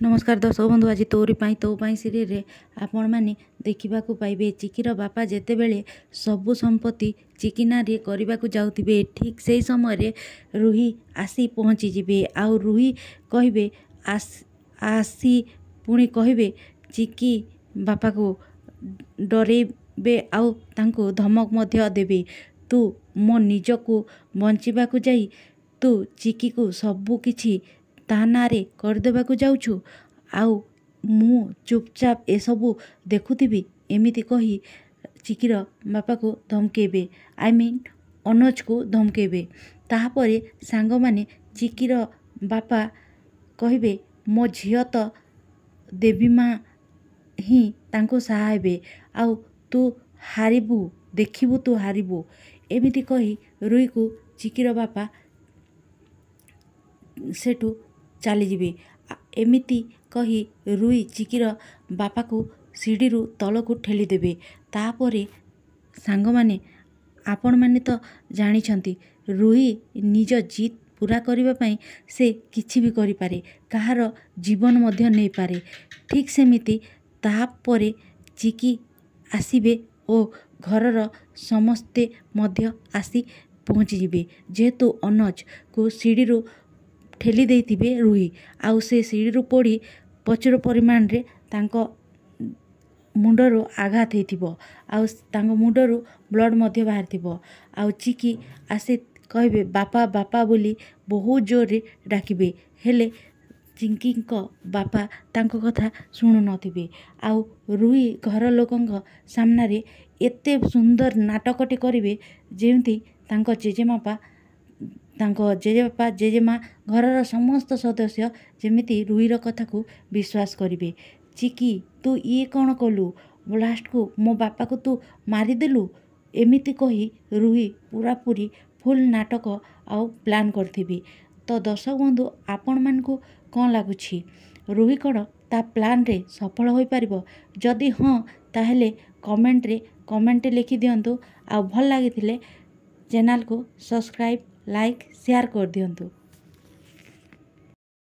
नमस्कार दर्शक बंधु आज तोरी पाई तो पाई सीरियल रे आपण माने देखिबाकू पाइबे चिकीर बापा जेतेबेले सबु संपत्ति चिकीना रे करबाकू जाउतिबे ठीक सेही समय रे रूही आसी पहुँची जिबे आउ रूही कहबे आसी पुणी कहबे चिकी बापा को डरेबे आउ तांको धमक मध्य देबे तू मो निजको बंचिबाकू जाई तू चिकी को सबु किछि ता नारे करदेबाकू जाउछु आउ मु चुपचाप ए सबु देखुथिबी एमिति कही चिकीर बापा को धमकेबे आई मीन अनुज को धमकेबे। ताहापरे सांग माने चिकीर बापा कहबे मो झियो तो देवी माँ ही तांको सहा हेबे आउ तू हारिबू देखिबू तू हारिबू एमिति कही रुई को चिकीर बापा सेठू चली जिबे। एमिति कही रुई चिकीर बापा को सीढ़ी तल को ठेली देबे। तापरे सांग माने आपण माने तो जानी छंती रुई निज जीत पूरा करिबा पई से किछि भी करि पारे कहार जीवन मध्य नै पारे ठीक सेमिति तापरे चिकी आसीबे ओ घरर समस्ते मध्य आसी पहुँची जिबे जेहेतु अनुज को सीढ़ी ठेली देइथिबे रुही आउ से सीढ़ी पड़ी प्रचुर परिमाण रे तांको मुंडरो आघात हेतिबो आउ तांको मुंडरो ब्लड मध्य बाहर थिबो आउ चिकी आसे कहबे बापा बापा बोली बहुत जोर रे डाकिबे हेले चिंकी को बापा तांको कथा सुनु नथिबे आउ रुही घर लोकंक सामना रे एते सुंदर नाटकटी करिवे जेमती तांको जेजेमापा तांको जेजेबापा जेजेमा घरर समस्त सदस्य जेमिति रुहीर कथा को विश्वास करिवे। चिकी तू ये कौन कलु लास्ट को मो बापा को तू मारिदेलु एमिति कही रुही पूरा पूरी फुल नाटक आउ प्लान करथिबी। तो दर्शक बंधु आपण मानकू कौन लगुछि रुही कौन ता प्लान रे सफल होई पारिबो जदि हाँ ताहेले कमेंट लिखि दियंतु आ भल लागिथिले चैनल को सब्सक्राइब लाइक शेयर कर दियंतु।